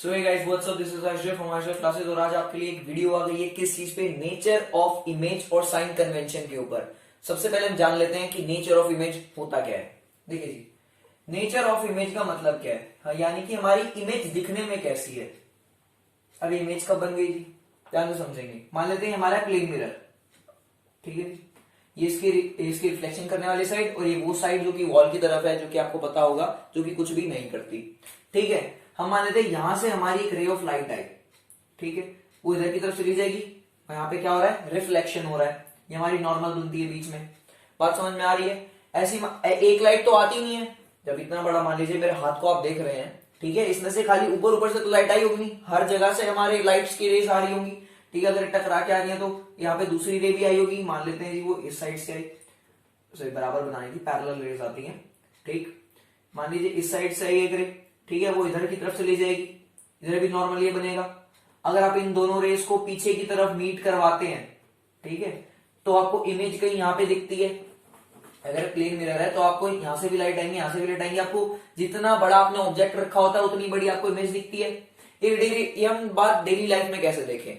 So hey guys what's up, this is Ashutosh from Ashutosh classes. और आज आपके लिए एक वीडियो आ गई है किस चीज पे, नेचर ऑफ इमेज और साइन कन्वेंशन के ऊपर। सबसे पहले हम जान लेते हैं कि नेचर ऑफ इमेज होता क्या है। देखिए जी, नेचर ऑफ इमेज का मतलब क्या है, यानी कि हमारी इमेज दिखने में कैसी है। अब इमेज कब बन गई जी, ध्यान से समझेंगे। मान लेते हैं हमारा प्लेन मिरर, ठीक है, ये इसकी रिफ्लेक्शन करने वाली साइड, और ये वो साइड जो कि वॉल की तरफ है, जो कि आपको पता होगा, जो कि कुछ भी नहीं करती। ठीक है, हम मान लेते हैं यहां से हमारी एक रे ऑफ लाइट आई, ठीक है, वो इधर की तरफ चली जाएगी, और यहाँ पे क्या हो रहा है, रिफ्लेक्शन हो रहा है। ये हमारी नॉर्मल बनती है बीच में। बात समझ में आ रही है। ऐसी एक लाइट तो आती नहीं है। जब इतना बड़ा, मान लीजिए मेरे हाथ को आप देख रहे हैं, ठीक है, इसमें से खाली ऊपर ऊपर से तो लाइट आई होगी, हर जगह से हमारे लाइट्स की रेस आ रही होंगी। ठीक है, अगर टकरा के आ रही है तो यहाँ पे दूसरी रे भी आई होगी। मान लेते हैं जी वो इस साइड से आई, उसे बराबर बनाने की पैरेलल रेस आती हैं। ठीक, मान लीजिए इस साइड से आई एक रे, ठीक है, वो इधर की तरफ चली जाएगी, इधर भी नॉर्मल ये बनेगा। अगर आप इन दोनों रेस को पीछे की तरफ मीट करवाते हैं, ठीक है, तो आपको इमेज कहीं यहाँ पे दिखती है। अगर प्लेन मिरर है तो आपको यहाँ से भी लाइट आएंगे, यहाँ से भी लाइट आएंगे। आपको जितना बड़ा आपने ऑब्जेक्ट रखा होता है उतनी बड़ी आपको इमेज दिखती है। ये हम बात डेली लाइफ में कैसे देखें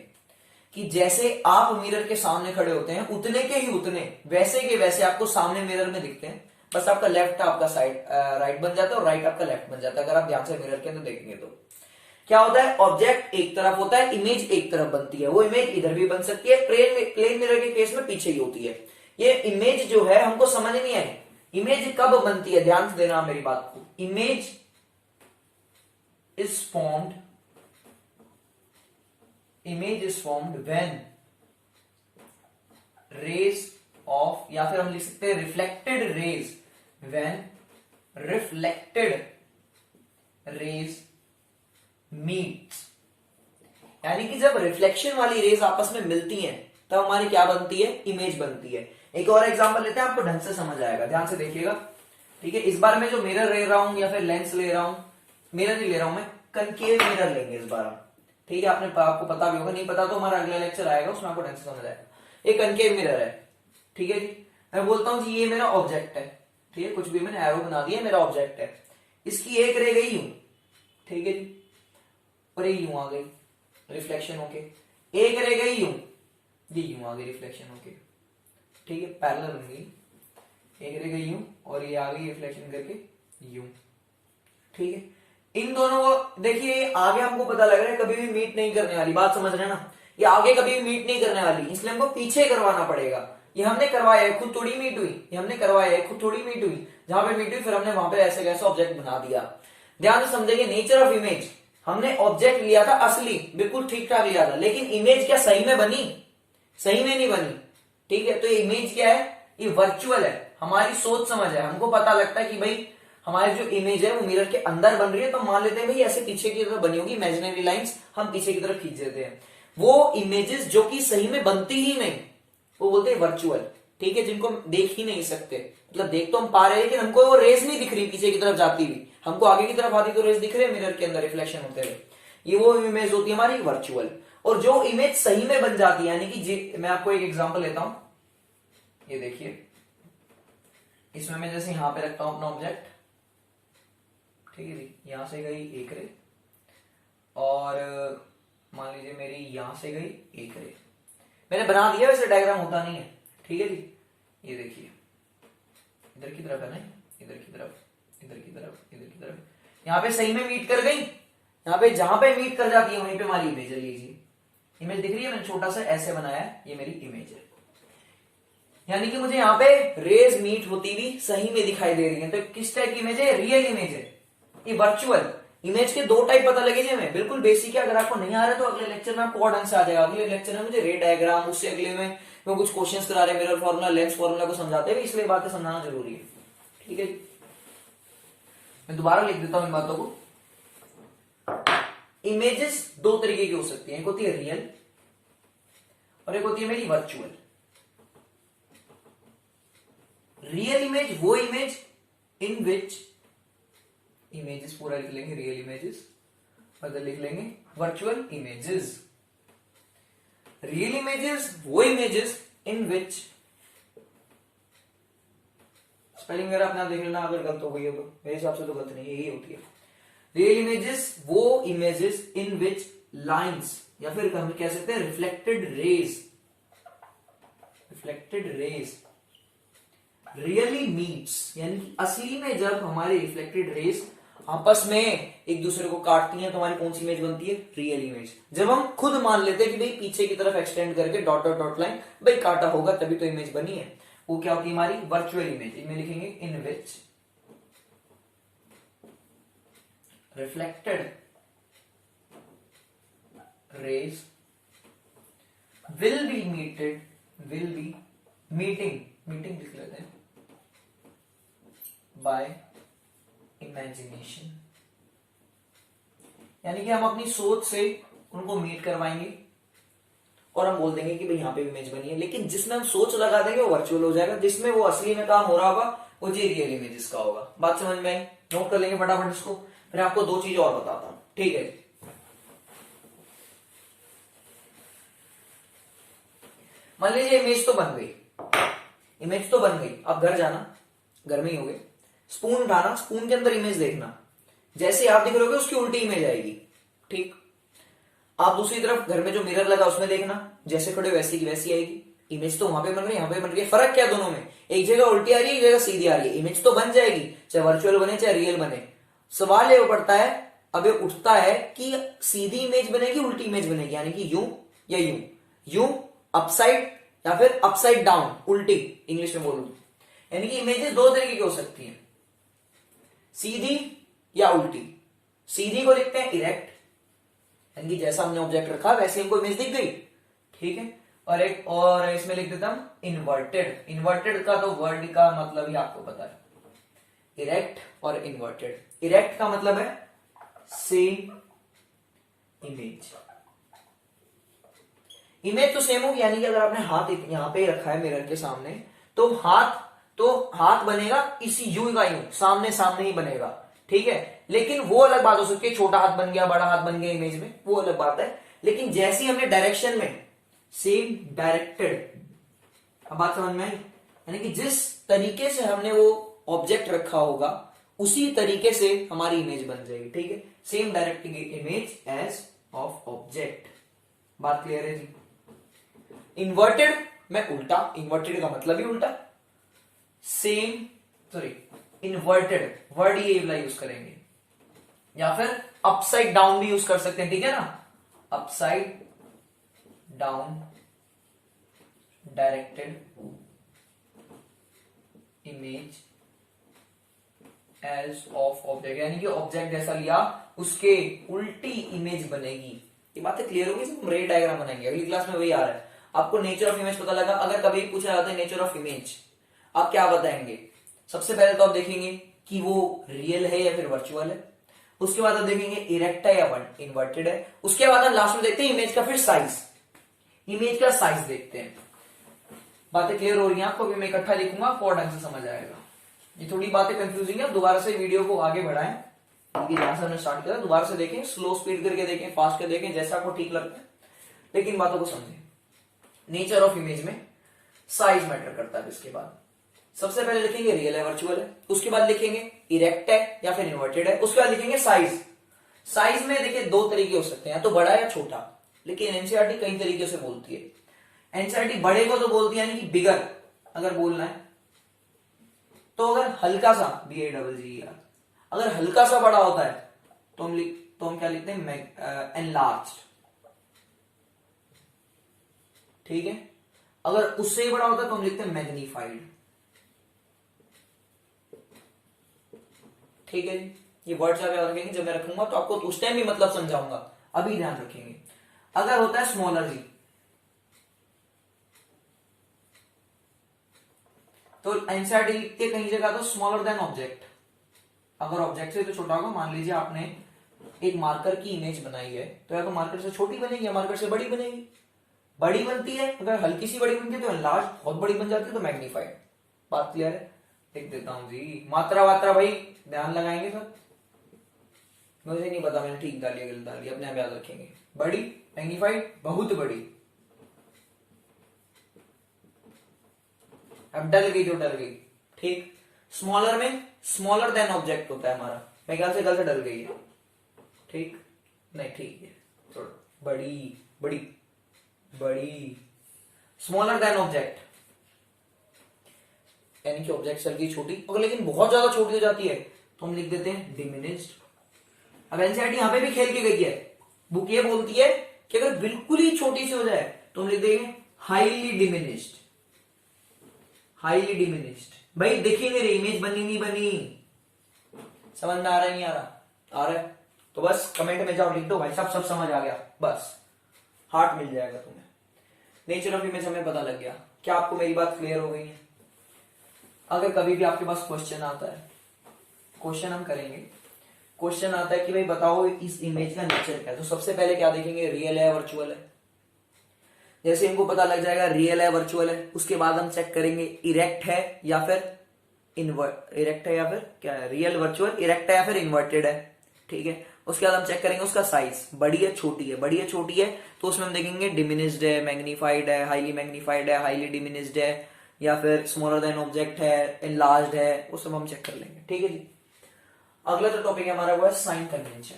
कि जैसे आप मिरर के सामने खड़े होते हैं, उतने के ही उतने वैसे के वैसे आपको सामने मिरर में दिखते हैं। बस आपका लेफ्ट आपका साइड राइट बन जाता है और राइट आपका लेफ्ट बन जाता है। अगर आप ध्यान से मिरर के अंदर देखेंगे तो क्या होता है, ऑब्जेक्ट एक तरफ होता है, इमेज एक तरफ बनती है। वो इमेज इधर भी बन सकती है, प्लेन मिरर के केस में पीछे ही होती है। ये इमेज जो है हमको समझ नहीं आई, इमेज कब बनती है, ध्यान से देना मेरी बात को। Image is formed when rays of, या फिर हम लिख सकते हैं reflected rays, when reflected rays meets. यानी कि जब रिफ्लेक्शन वाली रेज आपस में मिलती हैं तब हमारी क्या बनती है, इमेज बनती है। एक और एग्जांपल लेते हैं, आपको ढंग से समझ आएगा, ध्यान से देखिएगा। ठीक है, इस बार मैं जो मिरर ले रहा हूं या फिर लेंस ले रहा हूं, मिरर नहीं ले रहा हूं मैं, कनकेव मिरर लेंगे इस बार हम। ठीक है, आपको पता भी होगा, नहीं पता तो हमारा अगला लेक्चर आएगा, उसमें आपको ढंग से समझ आएगा। एक कनकेव मिरर है, ठीक है जी, मैं बोलता हूं जी ये मेरा ऑब्जेक्ट है, ठीक है, कुछ भी मैंने एरो बना दिया, मेरा ऑब्जेक्ट है। इसकी एक रे गई यूं, ठीक है जी, और ये यूं आ गई रिफ्लेक्शन होके। एक रे गई यूं, ये यूं आ गई रिफ्लेक्शन होके, ठीक है, पैरेलल बन गई। एक रे गई यूं और ये आ गई रिफ्लेक्शन करके यूं, ठीक है। इन दोनों को देखिए, आगे हमको पता लग रहा है कभी भी मीट नहीं करने वाली, बात समझ रहे हैं ना, ये आगे कभी भी मीट नहीं करने वाली, इसलिए हमको पीछे करवाना पड़ेगा। ये हमने करवाया है, खुद थोड़ी मीट हुई, ये हमने करवाया है, खुद थोड़ी मीट हुई। जहां पे मीट हुई फिर हमने वहां पे ऐसे कैसे ऑब्जेक्ट बना दिया। ध्यान से समझेंगे, नेचर ऑफ इमेज, हमने ऑब्जेक्ट लिया था असली, बिल्कुल ठीक ठाक लिया था, लेकिन इमेज क्या सही में बनी, सही में नहीं बनी। ठीक है, तो ये इमेज क्या है, ये वर्चुअल है, हमारी सोच समझ है। हमको पता लगता है कि भाई हमारी जो इमेज है वो मिरर के अंदर बन रही है, तो मान लेते हैं भाई ऐसे पीछे की तरफ बनी होगी इमेजिनरी लाइंस, हम पीछे की तरफ खींच देते हैं। वो इमेजेस जो कि सही में बनती ही नहीं, वो बोलते हैं वर्चुअल। ठीक है, जिनको हम देख ही नहीं सकते, मतलब देख तो हम पा रहे हैं लेकिन हमको वो रेस नहीं दिख रही पीछे की तरफ जाती हुई, हमको आगे की तरफ आती तो रेस दिख रहे हैं मिरर के अंदर रिफ्लेक्शन होते हुए। ये वो इमेज होती है हमारी वर्चुअल। और जो इमेज सही में बन जाती है, यानी कि मैं आपको एक एग्जांपल लेता हूं, ये देखिए, इसमें मैं जैसे यहां पे रखता हूं अपना ऑब्जेक्ट, ठीक है जी, यहां से गई एक रे, और मान लीजिए मेरी यहां से गई एक रे, मैंने बना दिया, वैसे डायग्राम होता नहीं है, ठीक है जी। ये देखिए, इधर की तरफ है ना, इधर की तरफ, इधर की तरफ, इधर की तरफ, यहाँ पे सही में मीट कर गई। यहाँ पे जहां पे मीट कर जाती है वहीं पे हमारी इमेज लीजिए, इमेज दिख रही है, मैंने छोटा सा ऐसे बनाया है, ये मेरी इमेज है। यानी कि मुझे यहाँ पे रेज मीट होती हुई सही में दिखाई दे रही है। तो किस टाइप की इमेज है, रियल इमेज है, ये वर्चुअल इमेज के दो टाइप पता लगे जी हमें, बिल्कुल बेसिक है। अगर आपको नहीं आ रहा तो अगले लेक्चर में आपको और ढंग से आ जाएगा। अगले लेक्चर में मुझे रे डायग्राम, उससे अगले में वो कुछ क्वेश्चंस करा रहे, मिरर फॉर्मूला, लेंस फॉर्मूला को समझाते हैं, इसलिए बातें समझाना जरूरी है। ठीक है, मैं दोबारा लिख देता हूं इन बातों को। इमेजेस दो तरीके की हो सकती है, एक होती है रियल और एक होती है मेरी वर्चुअल। रियल इमेज वो इमेज इन विच, इमेजेस पूरा लिख लेंगे रियल इमेजेस, मतलब लिख लेंगे वर्चुअल इमेजेस। रियल इमेजेस वो इमेजेस इन विच, स्पेलिंग वगैरह अपना देख लेना, अगर गलत हो गई हो तो, मेरे हिसाब से तो गलत नहीं, यही होती है। रियल इमेजेस वो इमेजेस इन विच लाइंस, या फिर हम कह सकते हैं reflected raise, reflected raise really meets, यानी कि असली में जब हमारे रिफ्लेक्टेड रेज आपस में एक दूसरे को काटती हैं तो हमारी कौन सी इमेज बनती है? Real image. जब हम खुद मान लेते हैं कि भाई पीछे की तरफ एक्सटेंड करके डॉट डॉट डॉट लाइन भाई काटा होगा तभी तो इमेज बनी है, वो क्या होती है? हमारी वर्चुअल इमेज। इनमें लिखेंगे in which reflected rays will be meeting लिख लेते हैं बाय इमेजिनेशन, यानी कि हम अपनी सोच से उनको मीट करवाएंगे और हम बोल देंगे कि भाई यहां पे इमेज बनी है, लेकिन जिसमें हम सोच लगा देंगे वो वर्चुअल हो जाएगा, जिसमें वो असली में काम हो रहा होगा वो जी रियल इमेजेस का होगा। बात समझ में आई? नोट कर लेंगे फटाफट इसको, फिर आपको दो चीज और बताता हूं, ठीक है? मान लीजिए इमेज तो बन गई, अब घर जाना, घर में ही हो गए, स्पून उठाना, स्पून के अंदर इमेज देखना, जैसे आप दिख रहे हो उसकी उल्टी इमेज आएगी, ठीक? आप दूसरी तरफ घर में जो मिरर लगा उसमें देखना, जैसे खड़े वैसी की वैसी आएगी। इमेज तो वहां पे बन रही है, यहां पे बन रही है, फर्क क्या दोनों में? एक जगह उल्टी आ रही है, एक जगह सीधी आ रही है, इमेज तो बन जाएगी, चाहे वर्चुअल बने चाहे रियल बने। सवाल ये पड़ता है, अब ये उठता है कि सीधी इमेज बनेगी उल्टी इमेज बनेगी, यानी कि यूं या यूं अपसाइड या फिर अपसाइड डाउन, उल्टी इंग्लिश में बोलूं, यानी कि इमेजेस दो तरीके की हो सकती हैं, सीधी या उल्टी। सीधी को लिखते हैं इरेक्ट, यानी कि जैसा हमने ऑब्जेक्ट रखा वैसे हमको इमेज दिख गई, ठीक है? और एक और इसमें लिख देता हूं इन्वर्टेड। इन्वर्टेड का तो वर्ड का मतलब ही आपको पता है, इरेक्ट और इन्वर्टेड। इरेक्ट का मतलब है सेम इमेज, इमेज तो सेम होगी, यानी कि अगर आपने हाथ यहां पे रखा है मिरर के सामने, तो हाथ बनेगा इसी यूं का यूं, सामने सामने ही बनेगा, ठीक है? लेकिन वो अलग बात हो सकती है, छोटा हाथ बन गया बड़ा हाथ बन गया इमेज में, वो अलग बात है। लेकिन जैसे हमने डायरेक्शन में सेम डायरेक्टेड, अब बात समझ में आई? यानी कि जिस तरीके से हमने वो ऑब्जेक्ट रखा होगा उसी तरीके से हमारी इमेज बन जाएगी, ठीक है? Same directing image as of object. बात क्लियर है जी? इन्वर्टेड में उल्टा, इन्वर्टेड का मतलब ही उल्टा, इन्वर्टेड वर्ड ये वाला यूज करेंगे, या फिर अपसाइड डाउन भी यूज कर सकते हैं, ठीक है ना? Upside down directed image as of object, यानी कि ऑब्जेक्ट जैसा लिया उसके उल्टी इमेज बनेगी। ये बातें क्लियर होगी? हम रे डायग्राम बनाएंगे, अगली क्लास में वही आ रहा है। आपको नेचर ऑफ इमेज पता लगा? अगर कभी पूछा जाता है नेचर ऑफ इमेज, आप क्या बताएंगे? सबसे पहले तो आप देखेंगे कि वो रियल है या फिर वर्चुअल है, उसके बाद आप देखेंगे इरेक्ट है या इन्वर्टेड है, उसके बाद हम लास्ट में देखते हैं इमेज का फिर साइज, इमेज का साइज देखते हैं। बातें क्लियर हो रही हैं आपको? मैं इकट्ठा लिखूंगा आपको और ढंग से समझ आएगा। ये थोड़ी बातें कंफ्यूजिंग है, दोबारा से वीडियो को आगे बढ़ाएं, क्योंकि जहां से हमने स्टार्ट किया दोबारा से देखें, स्लो स्पीड करके देखें, फास्ट करके देखें, जैसा आपको ठीक लगता है, लेकिन बातों को समझें। नेचर ऑफ इमेज में साइज मैटर करता है। इसके बाद सबसे पहले लिखेंगे रियल है वर्चुअल है, उसके बाद लिखेंगे इरेक्ट है या फिर इन्वर्टेड है, उसके बाद लिखेंगे साइज। साइज में देखिए दो तरीके हो सकते हैं, या तो बड़ा या छोटा, लेकिन एनसीईआरटी कई तरीके से बोलती है। एनसीईआरटी बड़े को तो बोलती है यानी कि बिगर अगर बोलना है, तो अगर हल्का सा BAGGER, अगर हल्का सा बड़ा होता है तो हम क्या लिखते हैं? एनलार्ज्ड, ठीक है? अगर उससे ही बड़ा होता है तो हम लिखते हैं मैग्नीफाइड, ठीक है? ये वर्ड्स आप याद रखेंगे, जब मैं रखूंगा तो आपको उस टाइम भी मतलब समझाऊंगा, अभी ध्यान रखेंगे। अगर होता है स्मॉलर जी, तो एनसीईआरटी लिखते कहीं जगह तो स्मॉलर देन ऑब्जेक्ट, अगर ऑब्जेक्ट से तो छोटा होगा। मान लीजिए आपने एक मार्कर की इमेज बनाई है, तो या तो मार्कर से छोटी बनेगी या मार्कर से बड़ी बनेगी। बड़ी बनती है, अगर हल्की सी बड़ी बनती है तो एनलार्ज, बहुत बड़ी बन जाती है तो मैग्नीफाइड। बात क्लियर है? लिख देता हूं जी। मात्रा वात्रा भाई ध्यान लगाएंगे सब, मुझे नहीं पता मैंने ठीक डाली गलत डाली, अपने आप याद रखेंगे। बड़ी मैग्नीफाइड, बहुत बड़ी, अब डल गई तो डल गई, ठीक? स्मॉलर में स्मॉलर देन ऑब्जेक्ट होता है हमारा, मेरे ख्याल से गलत डल गई है, ठीक, नहीं ठीक है, थोड़ा बड़ी बड़ी बड़ी, स्मॉलर देन ऑब्जेक्ट, यानी कि ऑब्जेक्ट सेल की छोटी, अगर लेकिन बहुत ज्यादा छोटी हो जाती है तो हम लिख देते हैं डिमिनिश्ड। अब एनसीईआरटी यहां पे भी खेल के गई है, बुक ये बोलती है कि अगर बिल्कुल ही छोटी सी हो जाए तो हम लिख देंगे हाईली डिमिनिश्ड। हाईली डिमिनिश्ड, भाई देखिए मेरी इमेज बनी नहीं बनी, समझ में आ रहा है नहीं आ रहा? आ रहा है तो बस कमेंट में जाओ लिख दो भाई साहब सब समझ आ गया, बस हार्ट मिल जाएगा तुम्हें। नेचर ऑफ इमेज हमें पता लग गया। क्या आपको मेरी बात क्लियर हो गई है? अगर कभी भी आपके पास क्वेश्चन आता है, क्वेश्चन हम करेंगे, क्वेश्चन आता है कि भाई बताओ इस इमेज का नेचर क्या है, तो सबसे पहले क्या देखेंगे, रियल है वर्चुअल है। जैसे इनको पता लग जाएगा रियल है वर्चुअल है, उसके बाद हम चेक करेंगे इरेक्ट है या फिर इरेक्ट है या फिर क्या है, रियल वर्चुअल इरेक्ट है या फिर इन्वर्टेड है, ठीक है। उसके बाद हम चेक करेंगे उसका साइज, बड़ी है छोटी है, बड़ी है छोटी है तो उसमें हम देखेंगे डिमिनिश्ड है, मैग्नीफाइड है, हाईली मैग्नीफाइड है, हाईली डिमिनिश्ड है, या फिर स्मॉलर देन ऑब्जेक्ट है, एनलार्ज्ड है, वो सब हम चेक कर लेंगे, ठीक है जी। अगला जो टॉपिक है हमारा वो है साइन कन्वेंशन।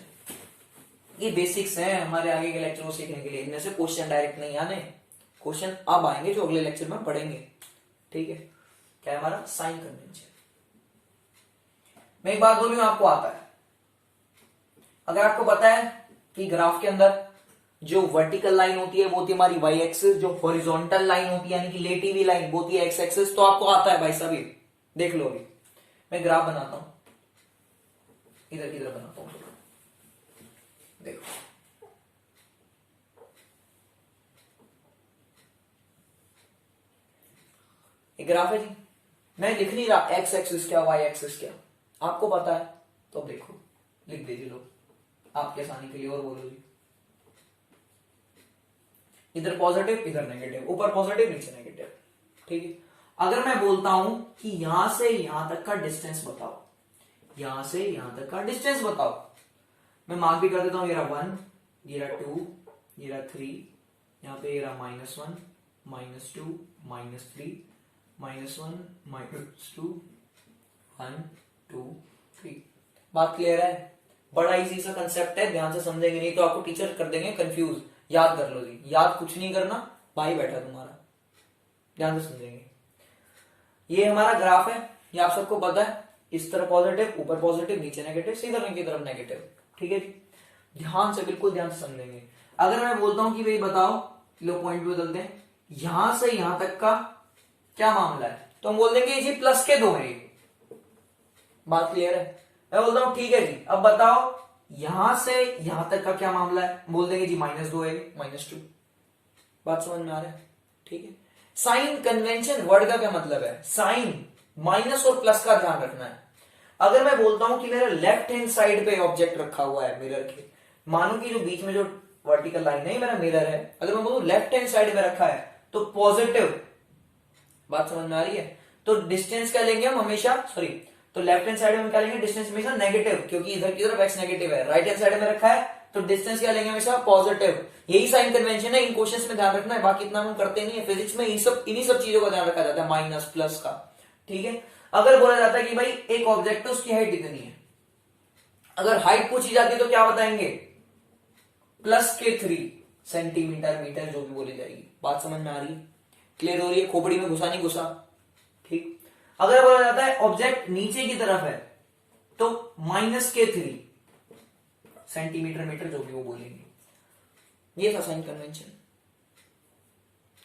ये बेसिक्स हैं हमारे आगे के लेक्चर को सीखने के लिए, इनमें से क्वेश्चन डायरेक्ट नहीं आने, क्वेश्चन अब आएंगे जो अगले लेक्चर में पढ़ेंगे, ठीक है। क्या है हमारा साइन कन्वेंशन। मैं एक बात बोलूं, आपको आता है, अगर आपको पता है कि ग्राफ के अंदर जो वर्टिकल लाइन होती है वो होती है हमारी वाई एक्सिस, जो हॉरिजॉन्टल लाइन होती है यानी कि लेटी हुई लाइन वो होती है एक्स एक्सिस, तो आपको आता है भाई सभी, देख लो अभी मैं ग्राफ बनाता हूं, इधर की तरफ बनाता हूं, देखो एक ग्राफ है जी, मैं लिख नहीं रहा एक्स एक्सिस क्या वाई एक्सिस क्या, आपको पता है तो अब देखो लिख दीजिए लोग आपके आसानी के लिए, और बोलो जी, इधर पॉजिटिव इधर नेगेटिव, ऊपर पॉजिटिव नीचे नेगेटिव, ठीक है। अगर मैं बोलता हूं कि यहां से यहां तक का डिस्टेंस बताओ, यहां से यहां तक का डिस्टेंस बताओ, मैं मार्क भी कर देता हूं, ये रहा 1, ये रहा 2, ये रहा 3, यहां पे ये रहा -1, -2, -3, -1, -2, 1, 2, 3। बात क्लियर है? बड़ा इजी सा कंसेप्ट है, ध्यान से समझेंगे नहीं तो आपको टीचर कर देंगे कंफ्यूज। याद कर लो जी, याद कुछ नहीं करना, भाई बैठा तुम्हारा, ध्यान से समझेंगे। ये हमारा ग्राफ है, ये आप सबको पता है, इस तरफ पॉजिटिव, ऊपर पॉजिटिव, नीचे नेगेटिव, सीधा रंग की तरफ नेगेटिव, ठीक है जी। ध्यान से, बिल्कुल ध्यान से समझेंगे। अगर मैं बोलता हूं कि भाई बताओ, लो पॉइंट भी बदलते हैं, यहां से यहां तक का क्या मामला है, तो हम बोल देंगे जी प्लस के 2 है, बात क्लियर है। मैं बोलता हूं ठीक है जी, अब बताओ यहां से यहां तक का क्या मामला है, बोल देंगे जी -2 है, -2। बात समझ में आ रहा है, ठीक है। साइन कन्वेंशन वर्ड का क्या मतलब है, साइन माइनस और प्लस का ध्यान रखना है। अगर मैं बोलता हूं कि मेरा लेफ्ट हैंड साइड पे ऑब्जेक्ट रखा हुआ है मिरर के, मानो कि जो बीच में जो वर्टिकल लाइन है मेरा मिरर है, अगर मैं बोलूं लेफ्ट हैंड साइड में रखा है तो पॉजिटिव, बात समझ में आ रही है, तो डिस्टेंस क्या लेंगे हम हमेशा, सॉरी, तो लेफ्ट हैंड साइड में क्या लेंगे, डिस्टेंस हमेशा नेगेटिव, क्योंकि इधर की तरफ एक्स नेगेटिव है, राइट हैंड साइड में रखा है तो डिस्टेंस क्या लेंगे हमेशा पॉजिटिव। यही साइन कन्वेंशन है, इन क्वेश्चंस में ध्यान रखना है, बाकी इतना हम करते नहीं है फिजिक्स में, इन्हीं सब चीजों का ध्यान रखा जाता है, माइनस प्लस का, ठीक है। अगर बोला जाता है कि भाई एक ऑब्जेक्ट है उसकी हाइट इतनी है, अगर हाइट पूछी जाती है तो क्या बताएंगे, +3 सेंटीमीटर मीटर जो भी बोली जाएगी। बात समझ में आ रही है, क्लियर हो रही है, खोपड़ी में घुसा नहीं घुसा, ठीक। अगर बोला जाता है ऑब्जेक्ट नीचे की तरफ है तो -3 सेंटीमीटर मीटर जो भी वो बोलेंगे। ये था साइन कन्वेंशन,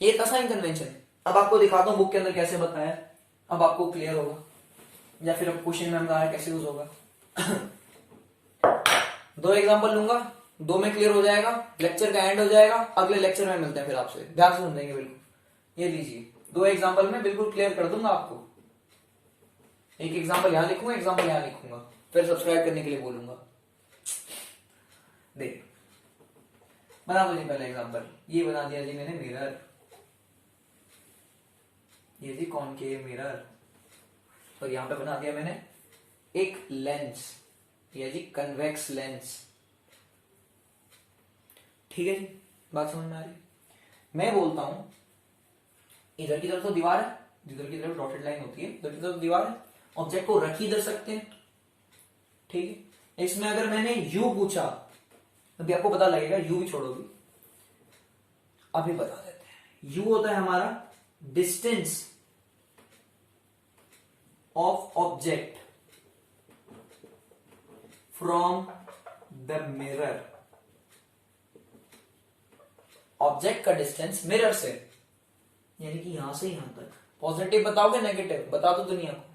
ये था साइन कन्वेंशन। अब आपको दिखाता हूं बुक के अंदर कैसे बताया, अब आपको क्लियर होगा, या फिर अब क्वेश्चन में हम कैसे यूज होगा। 2 एग्जांपल लूंगा, 2 में क्लियर हो जाएगा, लेक्चर का एंड हो जाएगा, अगले लेक्चर में मिलते हैं फिर आपसे, ध्यान से सुनेंगे बिल्कुल। ये लीजिए 2 एग्जांपल में बिल्कुल क्लियर कर दूंगा आपको, एक एग्जांपल यहां लिखूंगा, एग्जांपल यहां लिखूंगा, फिर सब्सक्राइब करने के लिए बोलूंगा। देख बना दो जी पहले एग्जांपल, ये बना दिया जी मैंने मिरर, ये जी कॉनकेव मिरर, और यहां पे बना दिया मैंने एक लेंस, ये जी कन्वेक्स लेंस, ठीक है जी। बात समझ में आ रही, मैं बोलता हूं इधर की तरफ तो दीवार है, इधर की तरफ डॉटेड लाइन होती है, इधर की तरफ दीवार है, ऑब्जेक्ट को रख ही इधर सकते हैं, ठीक है। इसमें अगर मैंने यू पूछा अभी आपको पता लगेगा, यू भी छोड़ोगी, अभी बता देते हैं। यू होता है हमारा distance of object from the mirror, object का डिस्टेंस मिरर से, यानी कि यहां से यहां तक। पॉजिटिव बताओगे नेगेटिव, बता दो दुनिया को,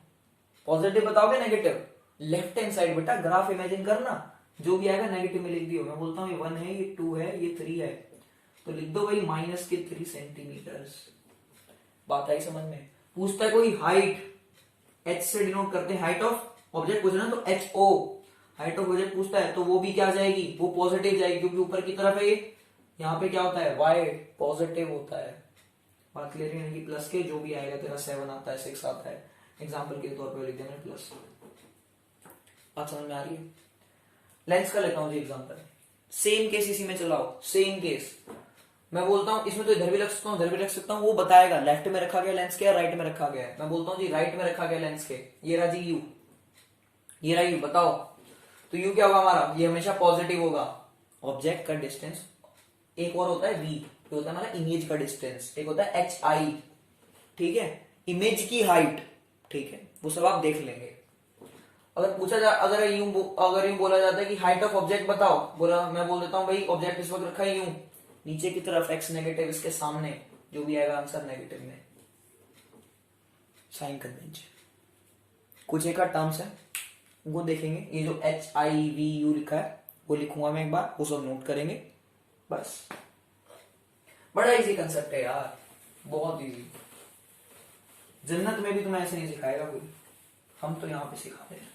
पॉजिटिव बताओगे नेगेटिव। लेफ्ट हैंड साइड बेटा ग्राफ इमेजिन करना, जो भी आएगा नेगेटिव में लिख दियो। मैं बोलता हूँ ये 1 है, ये 2 है, ये 3 है, तो लिख दो भाई -3 सेंटीमीटर। बात आई समझ में? पूछता है कोई हाइट, एच से डिनोट करते हैं हाइट ऑफ ऑब्जेक्ट, पूछना तो HO हाइट ऑफ ऑब्जेक्ट पूछता है, तो वो भी क्या जाएगी, वो पॉजिटिव जाएगी, क्योंकि ऊपर की तरफ है ये। यहाँ पे क्या होता है, y पॉजिटिव होता है। बात क्लियर है? कि प्लस के जो भी आएगा तेरा 7 आता है, 6 आता है, एग्जाम्पल के तौर पर लिख दिया मैंने प्लस। बात समझ में आ रही है? लेंस का लेता हूं जी एग्जाम्पल, सेम केस इसी में चलाओ, सेम केस। मैं बोलता हूं इसमें तो इधर भी रख सकता हूं, इधर भी रख सकता हूं, वो बताएगा लेफ्ट में रखा गया लेंस के, राइट में रखा गया है। मैं बोलता हूं जी राइट में रखा गया लेंस के, ये रहा जी यू, ये रहा यू, बताओ तो यू क्या होगा हमारा, ये हमेशा पॉजिटिव होगा। ऑब्जेक्ट का डिस्टेंस, एक और होता है वी, जो होता है हमारा इमेज का डिस्टेंस, एक होता है HI, ठीक है, इमेज की हाइट, ठीक है, वो सब आप देख लेंगे। अगर पूछा जा, अगर यूं बोला जाता है कि हाइट ऑफ ऑब्जेक्ट बताओ, बोला मैं बोल देता हूं भाई ऑब्जेक्ट इस वक्त रखा है यूं, नीचे की तरफ x नेगेटिव, इसके सामने जो भी आएगा आंसर नेगेटिव में। साइन कन्वेंशन कुछ एक टर्म्स है, वो देखेंगे। ये जो HIVU लिखा है वो लिखूंगा मैं एक बार, वो सब नोट करेंगे बस। बड़ा इजी कंसेप्ट है यार, बहुत इजी। जन्नत में भी तुम्हें ऐसे नहीं सिखाएगा कोई, हम तो यहां पे सिखाते हैं।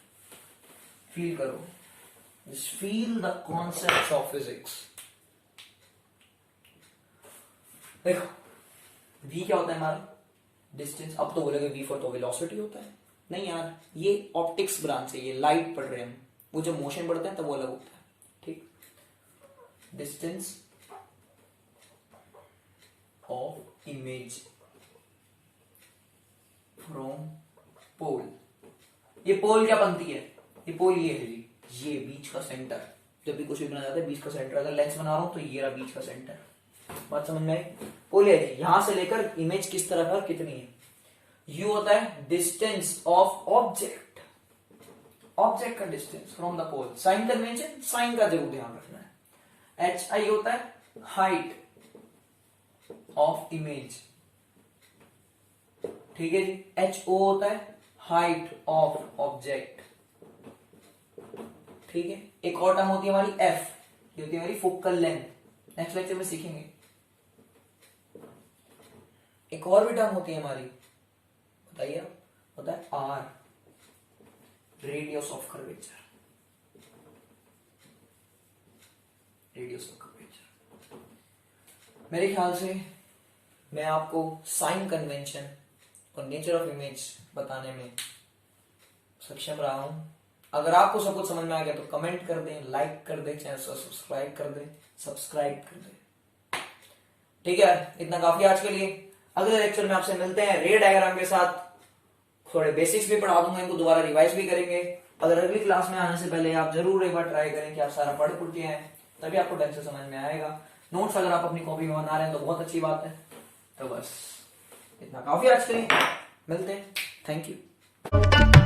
फील करो, just feel the concept of physics. देखो v क्या होता है हमारा, डिस्टेंस। अब तो बोलेगे v फॉर तो वेलोसिटी होता है, नहीं यार, ये ऑप्टिक्स ब्रांच है, ये लाइट पढ़ रहे हैं हम, वो जब मोशन बढ़ता है तब वो अलग होता है, ठीक। Distance of image from pole, ये पोल क्या बनती है, ये पोल ये है जी, ये बीच का सेंटर। जब भी कुछ भी बनाया जाता है बीच का सेंटर, अगर लेंस बना रहा हूं तो ये रहा बीच का सेंटर। बात समझ में आई? पोल है यहां से लेकर इमेज किस तरफ है और कितनी है। यू होता है डिस्टेंस ऑफ ऑब्जेक्ट, ऑब्जेक्ट का distance from the pole. Sign convention, sign का जरूर ध्यान रखना है। HI होता है हाइट ऑफ इमेज, ठीक है जी। HO होता है हाइट ऑफ ऑब्जेक्ट, ठीक है। एक और टर्म होती है हमारी F, ये होती है हमारी फोकल लेंथ, नेक्स्ट लेक्चर में सीखेंगे। एक और भी टर्म होती है हमारी, बताइए, होता है R, radius of curvature, radius of curvature. मेरे ख्याल से मैं आपको साइन कन्वेंशन और नेचर ऑफ इमेज बताने में सक्षम रहा हूं। अगर आपको सब कुछ समझ में आ गया तो कमेंट कर दें, लाइक कर दें, चैनल को सब्सक्राइब कर दें, ठीक है। इतना काफी आज के लिए। अगले लेक्चर में आपसे मिलते हैं रे डायग्राम के साथ, थोड़े बेसिक्स भी पढ़ा दूंगा, इनको दोबारा रिवाइज भी करेंगे। अगर अगली क्लास में आने से पहले आप जरूर एक बार ट्राई करें कि आप सारा पढ़ के आए, तभी आपको ढंग से समझ में आएगा। नोट्स अगर आप अपनी कॉपी में बना रहे हैं तो बहुत अच्छी बात है। तो बस इतना काफी आज के लिए, मिलते हैं, थैंक यू।